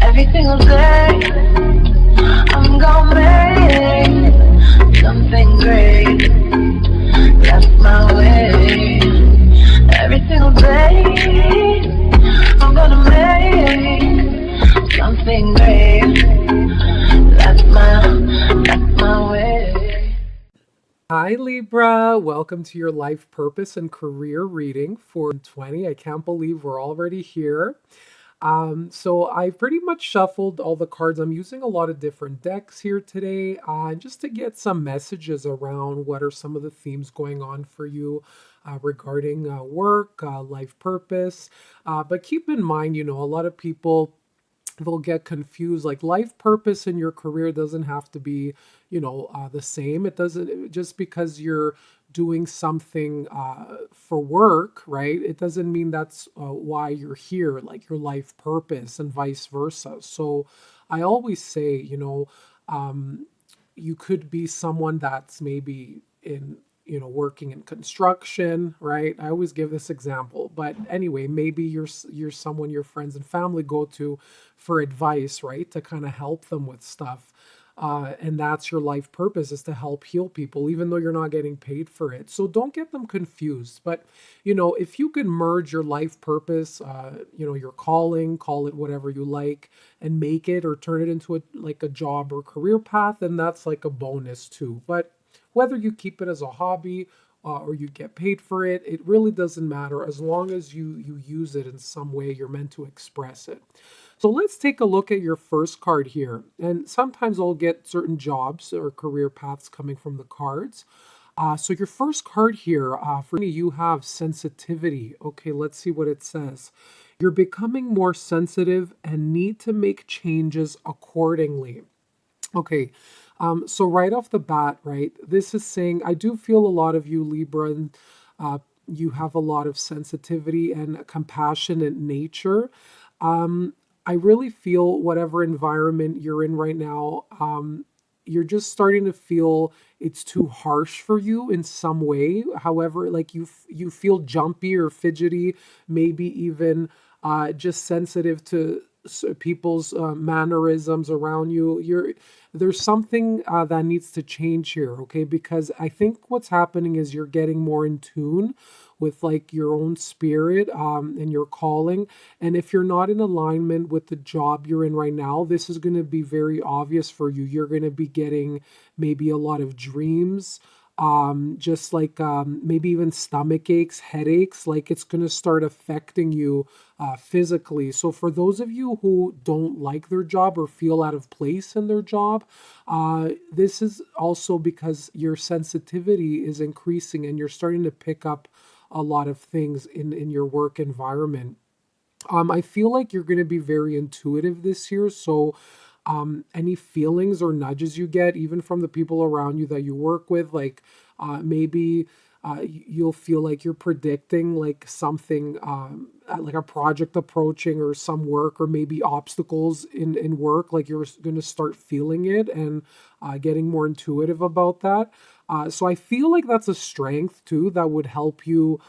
Every single day, I'm gonna make something great. That's my way. Every single day, I'm gonna make something great. That's my way. Hi, Libra. Welcome to your life purpose and career reading for 20. I can't believe we're already here. So I pretty much shuffled all the cards. I'm using a lot of different decks here today, just to get some messages around what are some of the themes going on for you regarding work, life purpose. But keep in mind, a lot of people they'll get confused. Like life purpose in your career doesn't have to be, the same. It doesn't just because you're doing something for work, right? It doesn't mean that's why you're here, like your life purpose and vice versa. So I always say, um, you could be someone that's maybe in working in construction, right? I always give this example, but anyway, maybe you're someone your friends and family go to for advice, right, to kind of help them with stuff. And that's your life purpose, is to help heal people even though you're not getting paid for it. So don't get them confused. But if you can merge your life purpose, your calling, call it whatever you like, and make it or turn it into a job or career path, then that's like a bonus too. But whether you keep it as a hobby or you get paid for it, it really doesn't matter as long as you use it in some way you're meant to express it. So let's take a look at your first card here. And sometimes I'll get certain jobs or career paths coming from the cards. So your first card here, for me, you have sensitivity. Okay, let's see what it says. You're becoming more sensitive and need to make changes accordingly. Okay, so right off the bat, right, this is saying I do feel a lot of you, Libra, and you have a lot of sensitivity and compassionate nature. Um, I really feel whatever environment you're in right now, you're just starting to feel it's too harsh for you in some way. However, like you feel jumpy or fidgety, maybe even just sensitive to people's mannerisms around you. There's something that needs to change here, okay? Because I think what's happening is you're getting more in tune with like your own spirit and your calling. And if you're not in alignment with the job you're in right now, this is going to be very obvious for you. You're going to be getting maybe a lot of dreams, just like maybe even stomach aches, headaches, like it's going to start affecting you physically. So for those of you who don't like their job or feel out of place in their job, this is also because your sensitivity is increasing and you're starting to pick up a lot of things in your work environment. I feel like you're going to be very intuitive this year. So, any feelings or nudges you get, even from the people around you that you work with, like maybe you'll feel like you're predicting like something, like a project approaching or some work, or maybe obstacles in work, like you're going to start feeling it and getting more intuitive about that. So I feel like that's a strength too that would help you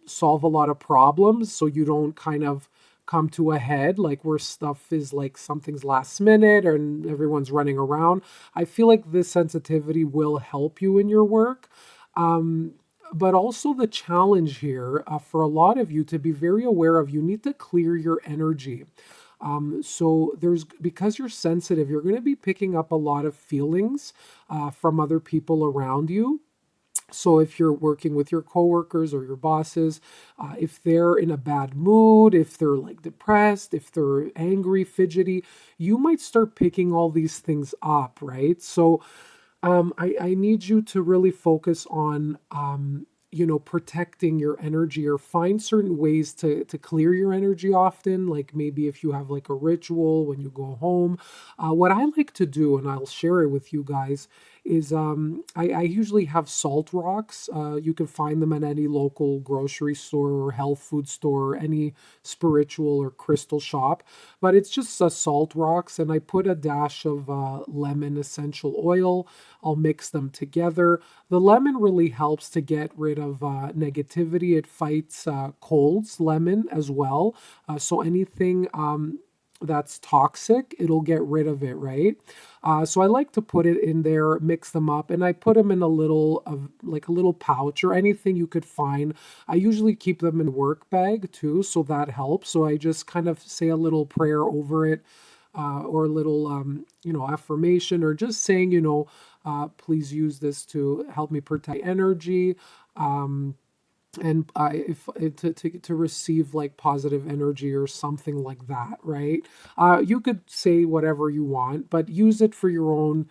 solve a lot of problems so you don't kind of come to a head like where stuff is like something's last minute and everyone's running around. I feel like this sensitivity will help you in your work. Um, but also the challenge here for a lot of you to be very aware of, you need to clear your energy. So there's because you're sensitive, you're going to be picking up a lot of feelings from other people around you. So if you're working with your coworkers or your bosses, if they're in a bad mood, if they're like depressed, if they're angry, fidgety, you might start picking all these things up, right? So I need you to really focus on, protecting your energy, or find certain ways to clear your energy often. Like maybe if you have like a ritual when you go home. What I like to do, and I'll share it with you guys, is I usually have salt rocks. You can find them at any local grocery store or health food store, any spiritual or crystal shop. But it's just salt rocks, and I put a dash of lemon essential oil. I'll mix them together. The lemon really helps to get rid of negativity. It fights colds, lemon as well. So anything that's toxic, it'll get rid of it, right? So I like to put it in there, mix them up, and I put them in a little of like a little pouch or anything you could find. I usually keep them in a work bag too, so that helps. So I just kind of say a little prayer over it, or a little affirmation, or just saying, please use this to help me protect energy. Um, and if to receive like positive energy or something like that, right? You could say whatever you want, but use it for your own,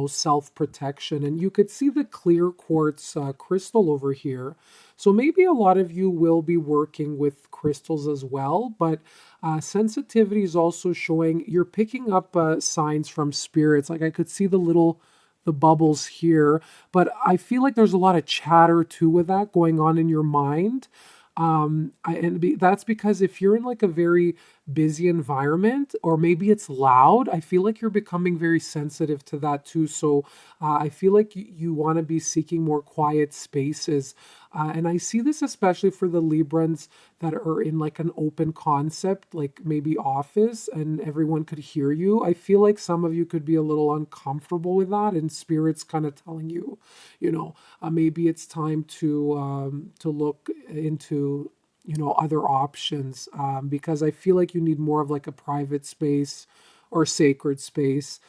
self protection. And you could see the clear quartz crystal over here. So maybe a lot of you will be working with crystals as well, but sensitivity is also showing you're picking up signs from spirits. Like I could see the bubbles here, but I feel like there's a lot of chatter too with that going on in your mind. That's because if you're in like a very busy environment, or maybe it's loud, I feel like you're becoming very sensitive to that too. So I feel like you want to be seeking more quiet spaces. And I see this especially for the Librans that are in like an open concept, like maybe office, and everyone could hear you. I feel like some of you could be a little uncomfortable with that, and spirits kind of telling you, maybe it's time to look into other options, because I feel like you need more of like a private space or sacred space.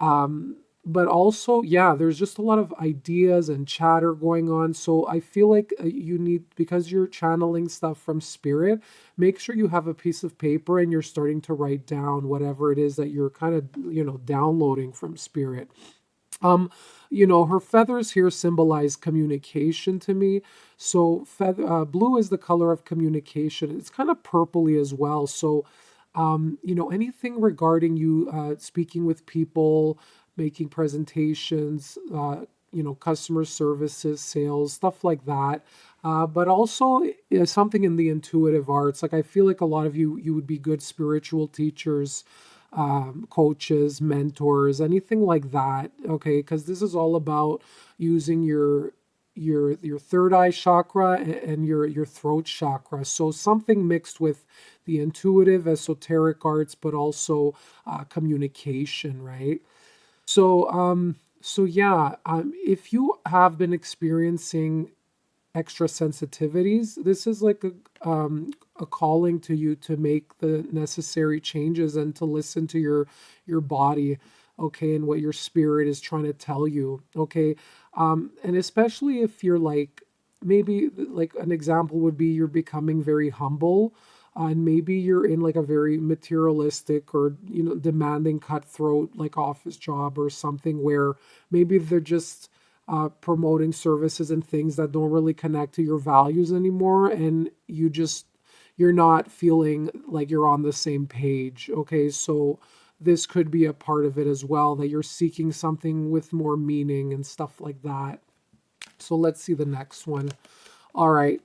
Um, but also, yeah, there's just a lot of ideas and chatter going on. So I feel like you need, because you're channeling stuff from spirit, make sure you have a piece of paper and you're starting to write down whatever it is that you're kind of, downloading from spirit. Um, her feathers here symbolize communication to me. So blue is the color of communication. It's kind of purpley as well. So, anything regarding you speaking with people, making presentations, customer services, sales, stuff like that. But also something in the intuitive arts. Like I feel like a lot of you would be good spiritual teachers, coaches, mentors, anything like that. Okay, because this is all about using your third eye chakra and your throat chakra. So something mixed with the intuitive, esoteric arts, but also communication, right? So yeah, if you have been experiencing extra sensitivities, this is like a calling to you to make the necessary changes and to listen to your body, okay, and what your spirit is trying to tell you, okay. And especially if you're like, maybe like an example would be you're becoming very humble, and maybe you're in like a very materialistic or demanding cutthroat like office job or something, where maybe they're just promoting services and things that don't really connect to your values anymore, and you're not feeling like you're on the same page, okay. So this could be a part of it as well, that you're seeking something with more meaning and stuff like that. So let's see the next one. All right.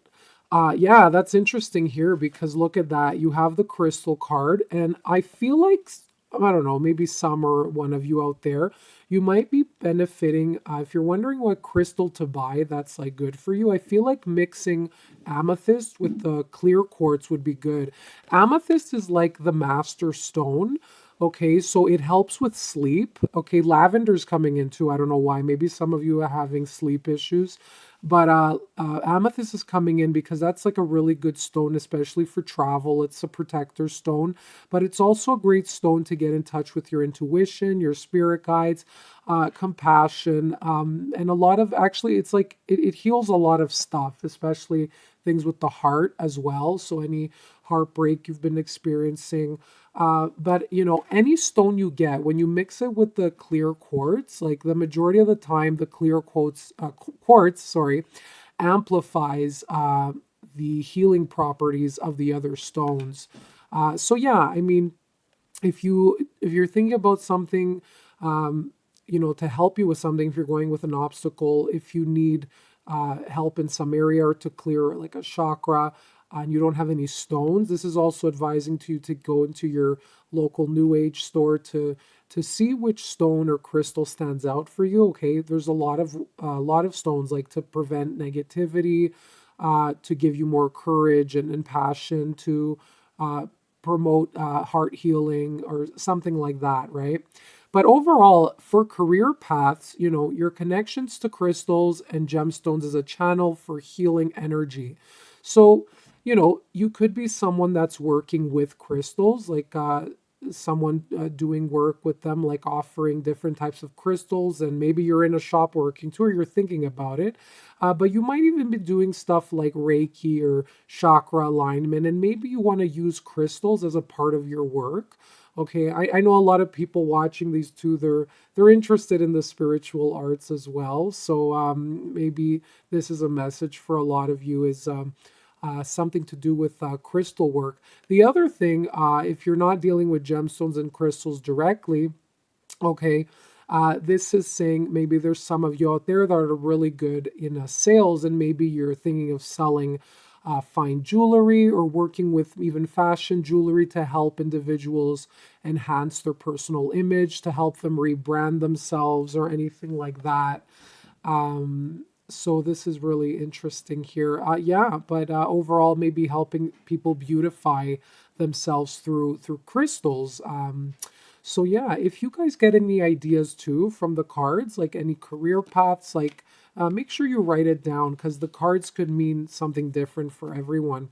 Yeah, that's interesting here, because look at that. You have the crystal card, and I feel like, I don't know, maybe some or one of you out there, you might be benefiting. If you're wondering what crystal to buy that's like good for you, I feel like mixing amethyst with the clear quartz would be good. Amethyst is like the master stone. Okay, so it helps with sleep. Okay, lavender's coming in too. I don't know why. Maybe some of you are having sleep issues. But amethyst is coming in because that's like a really good stone, especially for travel. It's a protector stone, but it's also a great stone to get in touch with your intuition, your spirit guides, compassion, and a lot of, actually, it's like it heals a lot of stuff, especially things with the heart as well. So any heartbreak you've been experiencing. But any stone you get, when you mix it with the clear quartz, like the majority of the time, the clear quartz, sorry, amplifies the healing properties of the other stones. So yeah, I mean, if you're thinking about something, to help you with something, if you're going with an obstacle, if you need help in some area, or to clear like a chakra, and you don't have any stones, this is also advising to you to go into your local new age store to see which stone or crystal stands out for you. Okay, there's a lot of stones, like to prevent negativity, to give you more courage and passion, to promote heart healing or something like that, right? But overall, for career paths, your connections to crystals and gemstones is a channel for healing energy. So, you could be someone that's working with crystals, like someone doing work with them, like offering different types of crystals, and maybe you're in a shop working too, or you're thinking about it. But you might even be doing stuff like Reiki or chakra alignment, and maybe you want to use crystals as a part of your work. Okay, I know a lot of people watching these too. They're interested in the spiritual arts as well. So maybe this is a message for a lot of you is something to do with crystal work. The other thing, if you're not dealing with gemstones and crystals directly, okay, this is saying maybe there's some of you out there that are really good in sales, and maybe you're thinking of selling fine jewelry or working with even fashion jewelry to help individuals enhance their personal image, to help them rebrand themselves or anything like that. So this is really interesting here. Yeah, but overall, maybe helping people beautify themselves through crystals. So yeah, if you guys get any ideas too from the cards, like any career paths, like make sure you write it down because the cards could mean something different for everyone.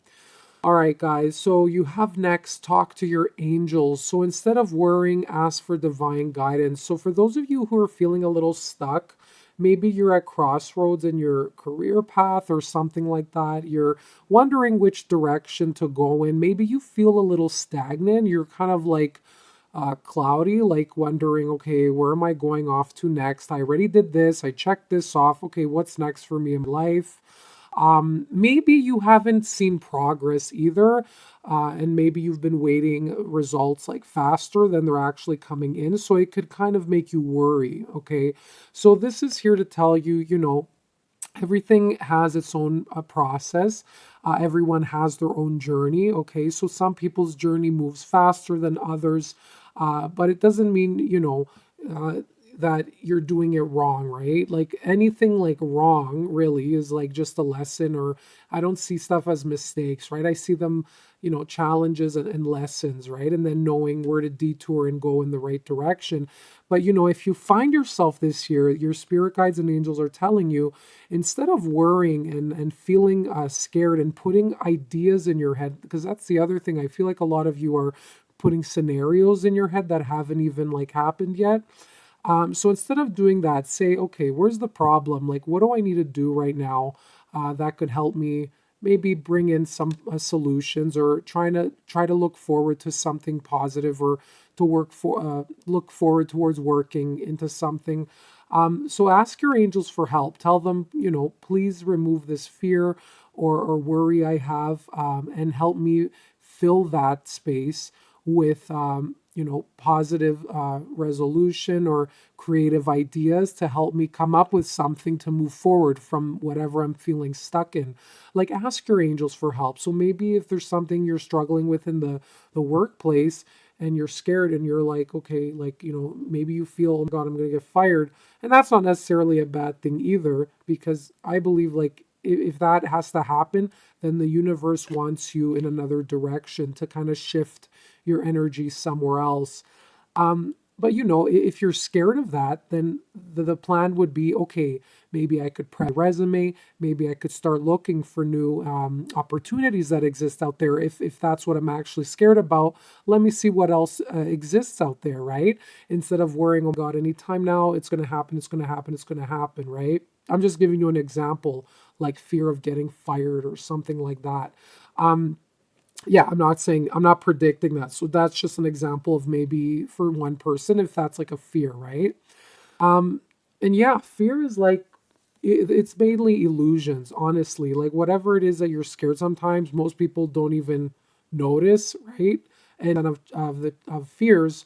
All right, guys. So you have next talk to your angels. So instead of worrying, ask for divine guidance. So for those of you who are feeling a little stuck, maybe you're at crossroads in your career path or something like that. You're wondering which direction to go in. Maybe you feel a little stagnant. You're kind of like cloudy, like wondering, okay, where am I going off to next? I already did this. I checked this off. Okay, what's next for me in life? Maybe you haven't seen progress either, and maybe you've been waiting results like faster than they're actually coming in. So it could kind of make you worry. Okay. So this is here to tell you, everything has its own process. Everyone has their own journey. Okay. So some people's journey moves faster than others, but it doesn't mean, uh, that you're doing it wrong, right? Like anything like wrong really is like just a lesson, or I don't see stuff as mistakes, right? I see them, challenges and lessons, right? And then knowing where to detour and go in the right direction. But, if you find yourself this year, your spirit guides and angels are telling you, instead of worrying and feeling scared and putting ideas in your head, because that's the other thing. I feel like a lot of you are putting scenarios in your head that haven't even like happened yet. So instead of doing that, say, okay, where's the problem? Like, what do I need to do right now that could help me maybe bring in some solutions, or try to look forward to something positive, or to look forward towards working into something. So ask your angels for help. Tell them, please remove this fear or worry I have, and help me fill that space with positive resolution or creative ideas to help me come up with something to move forward from whatever I'm feeling stuck in. Like ask your angels for help. So maybe if there's something you're struggling with in the workplace and you're scared and you're like, okay, like, maybe you feel, oh God, I'm going to get fired. And that's not necessarily a bad thing either, because I believe like if that has to happen, then the universe wants you in another direction to kind of shift your energy somewhere else. But if you're scared of that, then the plan would be, okay, maybe I could prep a resume, maybe I could start looking for new opportunities that exist out there. If that's what I'm actually scared about, let me see what else exists out there, right? Instead of worrying, oh God, anytime now it's going to happen, it's going to happen, it's going to happen, right? I'm just giving you an example, like fear of getting fired or something like that. Yeah, I'm not predicting that. So that's just an example of maybe for one person, if that's like a fear, right? Um, and yeah, fear is like, it's mainly illusions, honestly. Like whatever it is that you're scared sometimes, most people don't even notice, right? And of fears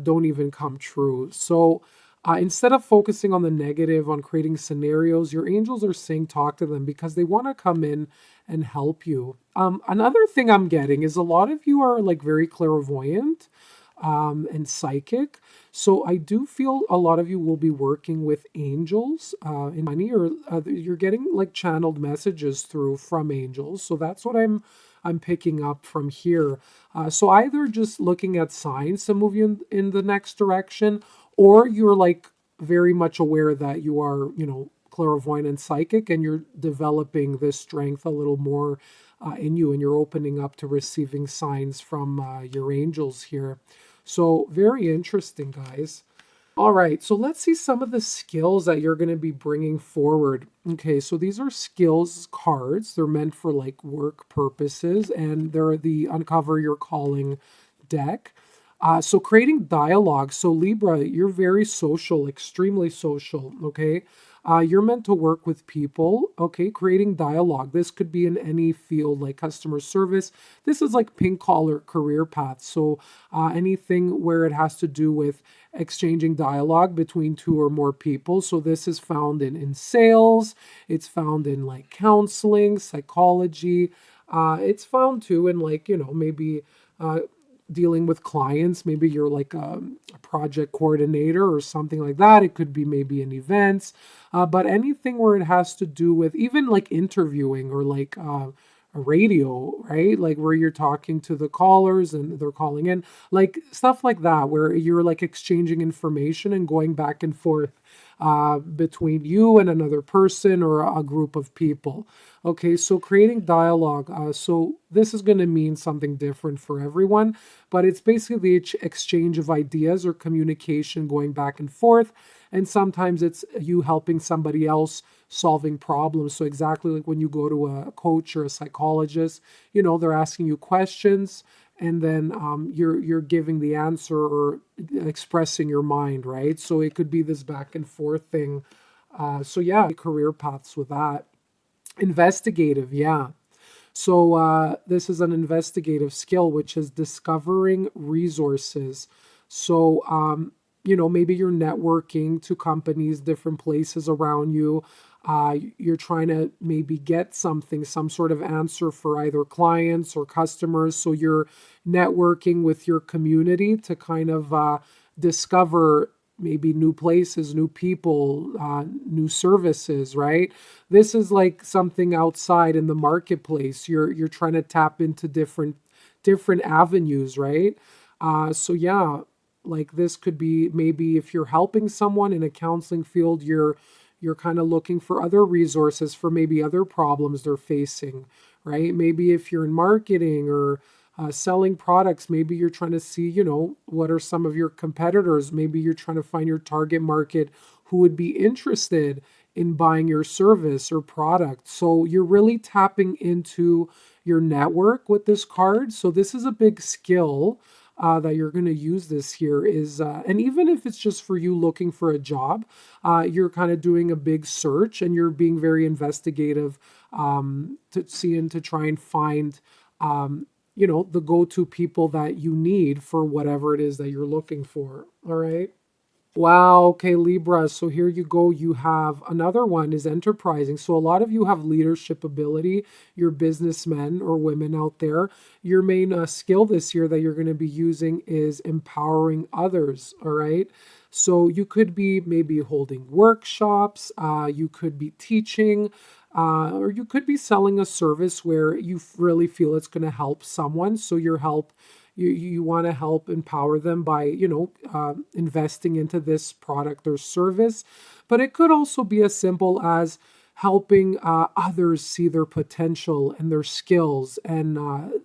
don't even come true. So instead of focusing on the negative, on creating scenarios, your angels are saying talk to them because they want to come in and help you. Another thing I'm getting is a lot of you are like very clairvoyant and psychic. So I do feel a lot of you will be working with angels in money, or you're getting like channeled messages through from angels. So that's what I'm I'm picking up from here. So either just looking at signs to move you in the next direction, or you're like very much aware that you are, clairvoyant and psychic, and you're developing this strength a little more in you, and you're opening up to receiving signs from your angels here. So, very interesting, guys. All right, so let's see some of the skills that you're going to be bringing forward. Okay, so these are skills cards. They're meant for like work purposes, and they're the Uncover Your Calling deck. So creating dialogue. So Libra, you're very social, extremely social. Okay. You're meant to work with people. Okay. Creating dialogue. This could be in any field like customer service. This is like pink collar career paths. So anything where it has to do with exchanging dialogue between two or more people. So this is found in sales. It's found in like counseling, psychology. It's found too in like, maybe dealing with clients. Maybe you're like a project coordinator or something like that. It could be maybe in events, but anything where it has to do with even like interviewing or like a radio, right? Like where you're talking to the callers and they're calling in, like stuff like that, where you're like exchanging information and going back and forth between you and another person or a group of people. Okay, so creating dialogue. So this is going to mean something different for everyone, but it's basically the exchange of ideas or communication going back and forth. And sometimes it's you helping somebody else solving problems. So exactly like when you go to a coach or a psychologist, they're asking you questions, and then you're giving the answer or expressing your mind, right? So it could be this back and forth thing. So yeah, career paths with that. Investigative, yeah. So this is an investigative skill, which is discovering resources. So maybe you're networking to companies, different places around you. You're trying to maybe get something, some sort of answer for either clients or customers. So you're networking with your community to kind of discover maybe new places, new people, new services, right? This is like something outside in the marketplace. You're trying to tap into different avenues, right? So yeah, like this could be maybe if you're helping someone in a counseling field, you're kind of looking for other resources for maybe other problems they're facing, right? Maybe if you're in marketing or selling products, maybe you're trying to see, what are some of your competitors? Maybe you're trying to find your target market who would be interested in buying your service or product. So you're really tapping into your network with this card. So this is a big skill that you're going to use this here and even if it's just for you looking for a job, you're kind of doing a big search and you're being very investigative to see and to try and find the go-to people that you need for whatever it is that you're looking for. All right. Wow. Okay, Libra. So here you go. You have another one is enterprising. So a lot of you have leadership ability. You're businessmen or women out there. Your main skill this year that you're going to be using is empowering others. All right. So you could be maybe holding workshops. You could be teaching. Or you could be selling a service where you really feel it's going to help someone. So you want to help empower them by investing into this product or service. But it could also be as simple as helping others see their potential and their skills and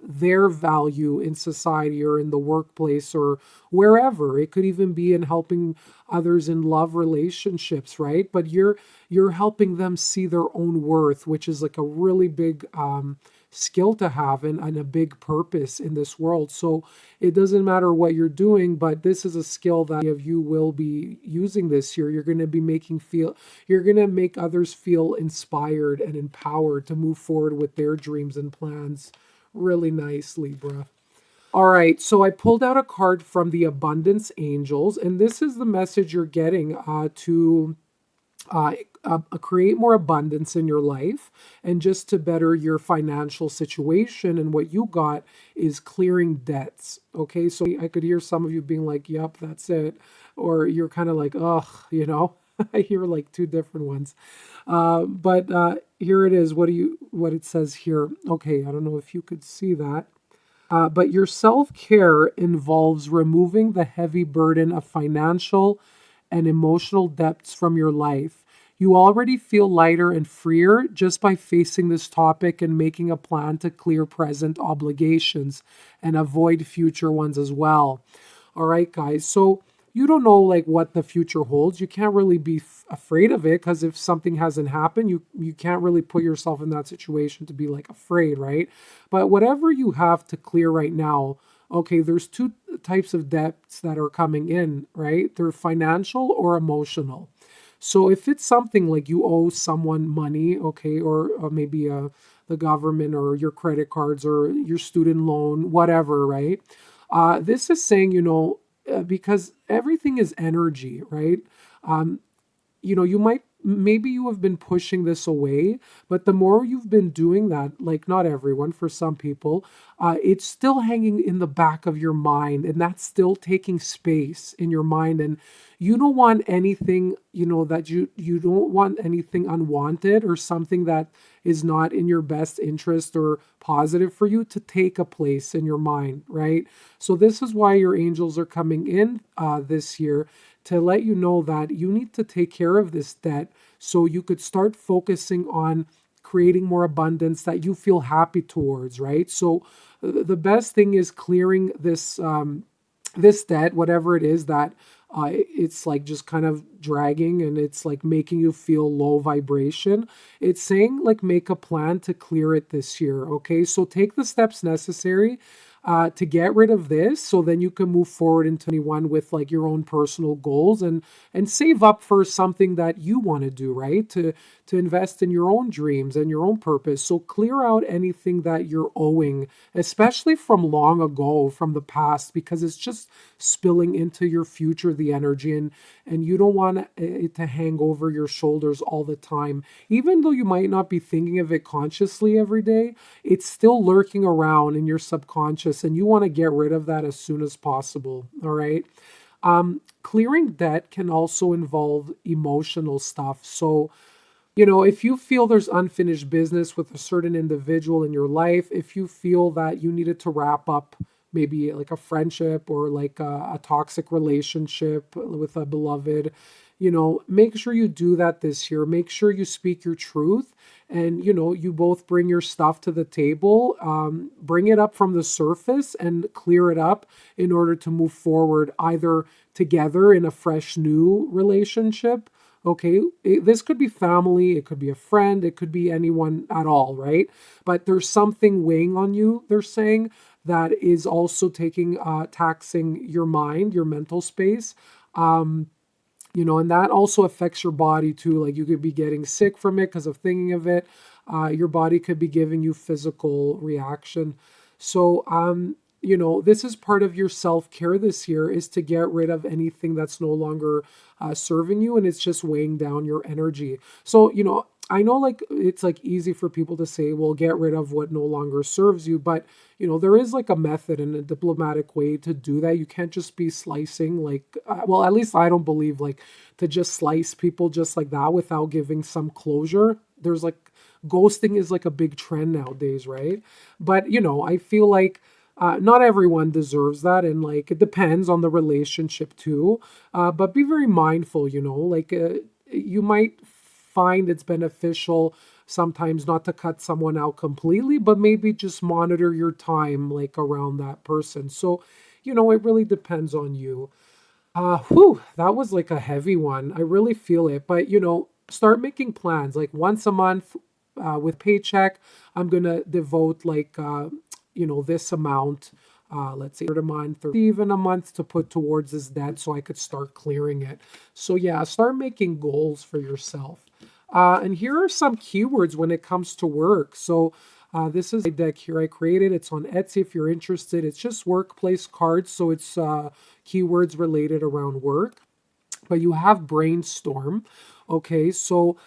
their value in society or in the workplace or wherever. It could even be in helping others in love relationships, right? But you're helping them see their own worth, which is like a really big skill to have and a big purpose in this world. So it doesn't matter what you're doing, but this is a skill that you will be using this year. You're going to be you're going to make others feel inspired and empowered to move forward with their dreams and plans. Really nice, Libra. All right, so I pulled out a card from the Abundance Angels, and this is the message you're getting to create more abundance in your life and just to better your financial situation. And what you got is clearing debts. Okay, so I could hear some of you being like, yep, that's it. Or you're kind of like, ugh, I hear like two different ones. But here it is. What it says here? Okay, I don't know if you could see that. But your self care involves removing the heavy burden of financial and emotional debts from your life. You already feel lighter and freer just by facing this topic and making a plan to clear present obligations and avoid future ones as well. All right, guys. So you don't know like what the future holds. You can't really be afraid of it because if something hasn't happened, you can't really put yourself in that situation to be like afraid, right? But whatever you have to clear right now, okay, there's two types of debts that are coming in, right? They're financial or emotional. So if it's something like you owe someone money, okay, or maybe the government or your credit cards or your student loan, whatever, right? This is saying, because everything is energy, right? Um, you might maybe you have been pushing this away, but the more you've been doing that, like not everyone, for some people, it's still hanging in the back of your mind, and that's still taking space in your mind. And you don't want anything, that you don't want anything unwanted or something that is not in your best interest or positive for you to take a place in your mind, right? So this is why your angels are coming in this year to let you know that you need to take care of this debt so you could start focusing on creating more abundance that you feel happy towards, right? So the best thing is clearing this debt, whatever it is that it's like just kind of dragging and it's like making you feel low vibration. It's saying like make a plan to clear it this year. Okay, so take the steps necessary to get rid of this so then you can move forward into 21 with like your own personal goals and save up for something that you want to do, right? To invest in your own dreams and your own purpose. So clear out anything that you're owing, especially from long ago, from the past, because it's just spilling into your future, the energy, and you don't want it to hang over your shoulders all the time. Even though you might not be thinking of it consciously every day, it's still lurking around in your subconscious, and you want to get rid of that as soon as possible. All right. Clearing debt can also involve emotional stuff. So, if you feel there's unfinished business with a certain individual in your life, if you feel that you needed to wrap up maybe like a friendship or like a toxic relationship with a beloved, make sure you do that this year. Make sure you speak your truth and, you both bring your stuff to the table, bring it up from the surface and clear it up in order to move forward either together in a fresh new relationship. Okay, this could be family, it could be a friend, it could be anyone at all, right? But there's something weighing on you, they're saying, that is also taxing your mind, your mental space. Um, and that also affects your body too. Like you could be getting sick from it because of thinking of it. Your body could be giving you physical reaction. So, this is part of your self-care this year is to get rid of anything that's no longer serving you and it's just weighing down your energy. So, I know like it's like easy for people to say, well, get rid of what no longer serves you, but there is like a method and a diplomatic way to do that. You can't just be slicing like, well, at least I don't believe like to just slice people just like that without giving some closure. There's like ghosting is like a big trend nowadays, right? But I feel like not everyone deserves that, and like it depends on the relationship too. But be very mindful, like you might find it's beneficial sometimes not to cut someone out completely, but maybe just monitor your time like around that person. So, it really depends on you. That was like a heavy one. I really feel it. But, start making plans like once a month with paycheck. I'm going to devote like, this amount, let's say a month or even a month to put towards this debt so I could start clearing it. So, yeah, start making goals for yourself. And here are some keywords when it comes to work. So, this is a deck here I created. It's on Etsy if you're interested. It's just workplace cards, so it's keywords related around work. But you have brainstorm. Okay, so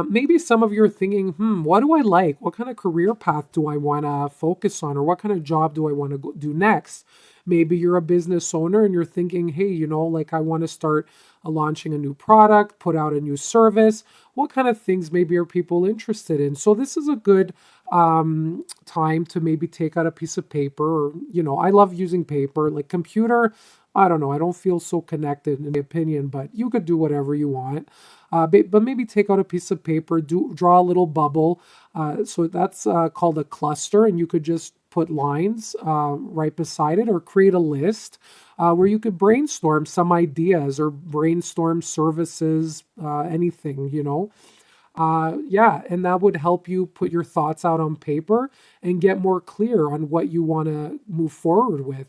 Maybe some of you are thinking, what do I like? What kind of career path do I want to focus on? Or what kind of job do I want to do next? Maybe you're a business owner and you're thinking, hey, like I want to start launching a new product, put out a new service. What kind of things maybe are people interested in? So this is a good time to maybe take out a piece of paper. Or, I love using paper, like computer. I don't know. I don't feel so connected in my opinion, but you could do whatever you want. But maybe take out a piece of paper, draw a little bubble. So that's called a cluster, and you could just put lines right beside it, or create a list where you could brainstorm some ideas or brainstorm services, anything. Yeah, and that would help you put your thoughts out on paper and get more clear on what you want to move forward with.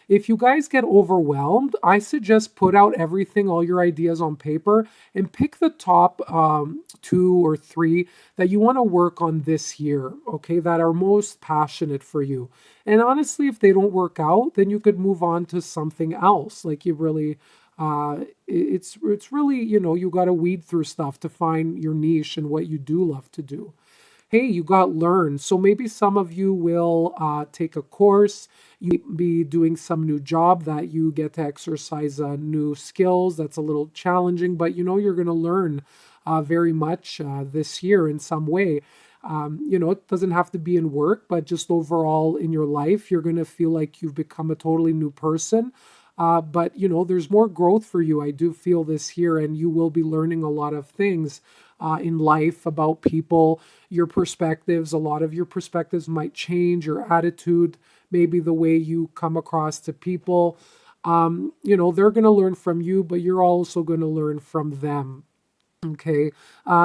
If you guys get overwhelmed, I suggest put out everything, all your ideas on paper, and pick the top two or three that you want to work on this year, okay, that are most passionate for you. And honestly, if they don't work out, then you could move on to something else. Like you really, it's really, you got to weed through stuff to find your niche and what you do love to do. Hey, you got learn. So maybe some of you will take a course. You may be doing some new job that you get to exercise new skills. That's a little challenging, but you're going to learn very much this year in some way. It doesn't have to be in work, but just overall in your life, you're going to feel like you've become a totally new person. But there's more growth for you. I do feel this year, and you will be learning a lot of things in life about people, your perspectives. A lot of your perspectives might change, your attitude, maybe the way you come across to people. They're going to learn from you, but you're also going to learn from them. Okay,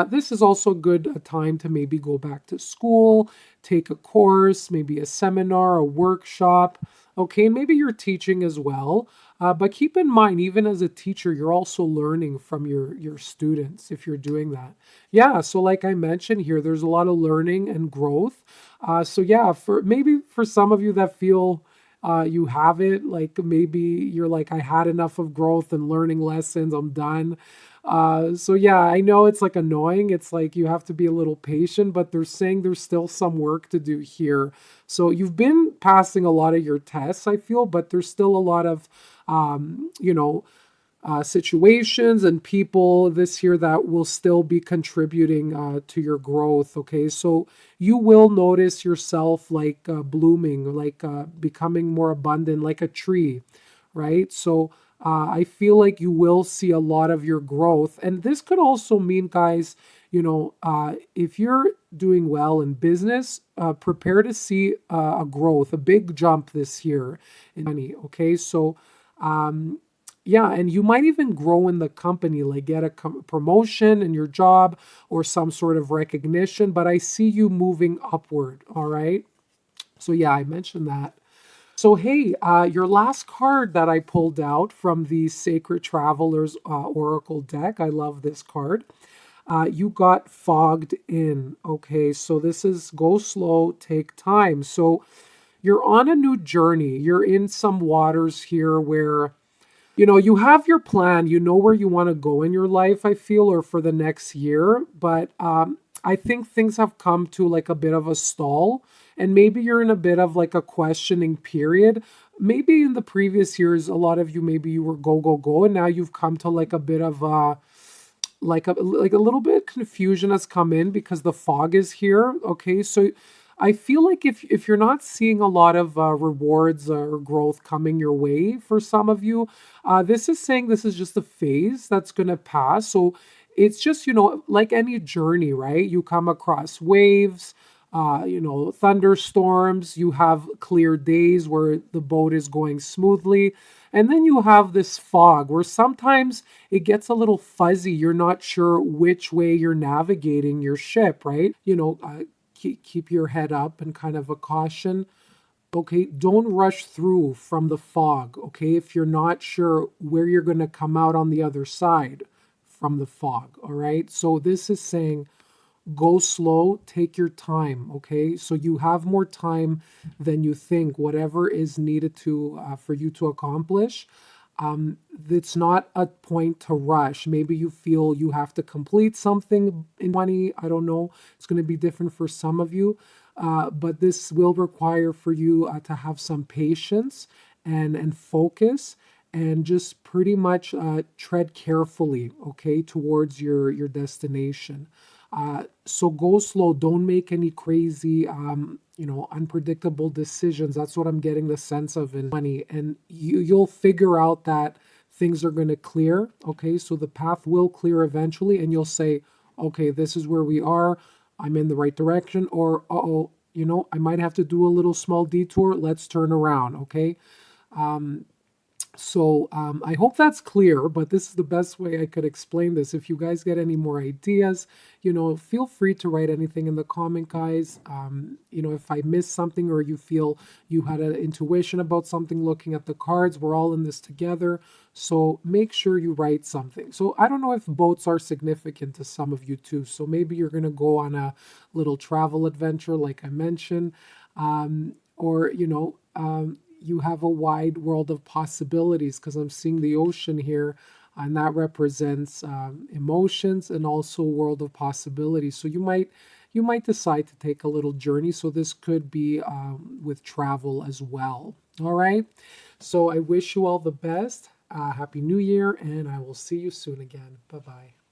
this is also a good time to maybe go back to school, take a course, maybe a seminar, a workshop. Okay, maybe you're teaching as well. But keep in mind, even as a teacher, you're also learning from your students if you're doing that. Yeah, so like I mentioned here, there's a lot of learning and growth. So yeah, for some of you that feel you have it, like maybe you're like, I had enough of growth and learning lessons, I'm done. So yeah, I know it's like annoying. It's like you have to be a little patient, but they're saying there's still some work to do here. So you've been passing a lot of your tests, I feel, but there's still a lot of, um, you know, situations and people this year that will still be contributing to your growth. Okay, so you will notice yourself like blooming, like becoming more abundant, like a tree, right? So I feel like you will see a lot of your growth. And this could also mean, guys, if you're doing well in business, prepare to see a growth, a big jump this year in money. Okay, so yeah, and you might even grow in the company, like get a promotion in your job or some sort of recognition. But I see you moving upward. All right. So yeah, I mentioned that. So, hey, your last card that I pulled out from the Sacred Travelers Oracle deck, I love this card. You got fogged in. Okay, so this is go slow, take time. So, you're on a new journey. You're in some waters here where you have your plan, you know where you want to go in your life, I feel, or for the next year. But I think things have come to like a bit of a stall. And maybe you're in a bit of like a questioning period. Maybe in the previous years, a lot of you, maybe you were go, go, go. And now you've come to like a bit of like a little bit confusion has come in because the fog is here. Okay, so I feel like if you're not seeing a lot of rewards or growth coming your way for some of you, this is saying this is just a phase that's going to pass. So it's just like any journey, right? You come across waves. Thunderstorms, you have clear days where the boat is going smoothly. And then you have this fog where sometimes it gets a little fuzzy. You're not sure which way you're navigating your ship, right? Keep your head up and kind of a caution. Okay, don't rush through from the fog. Okay, if you're not sure where you're going to come out on the other side from the fog. All right, so this is saying go slow, take your time. Okay, so you have more time than you think, whatever is needed to for you to accomplish. It's not a point to rush. Maybe you feel you have to complete something in 20. I don't know. It's going to be different for some of you. But this will require for you to have some patience and focus and just pretty much tread carefully, okay, towards your destination. So go slow. Don't make any crazy, unpredictable decisions. That's what I'm getting the sense of in 20. And you'll figure out that things are going to clear. Okay, so the path will clear eventually, and you'll say, okay, this is where we are. I'm in the right direction. Or, uh-oh, I might have to do a little small detour. Let's turn around. Okay. So I hope that's clear, but this is the best way I could explain this. If you guys get any more ideas, feel free to write anything in the comment, guys. If I missed something or you feel you had an intuition about something looking at the cards, we're all in this together. So make sure you write something. So I don't know if boats are significant to some of you too. So maybe you're going to go on a little travel adventure, like I mentioned, or, you have a wide world of possibilities because I'm seeing the ocean here, and that represents emotions and also world of possibilities. So you might decide to take a little journey. So this could be with travel as well. All right. So I wish you all the best. Happy New Year, and I will see you soon again. Bye bye.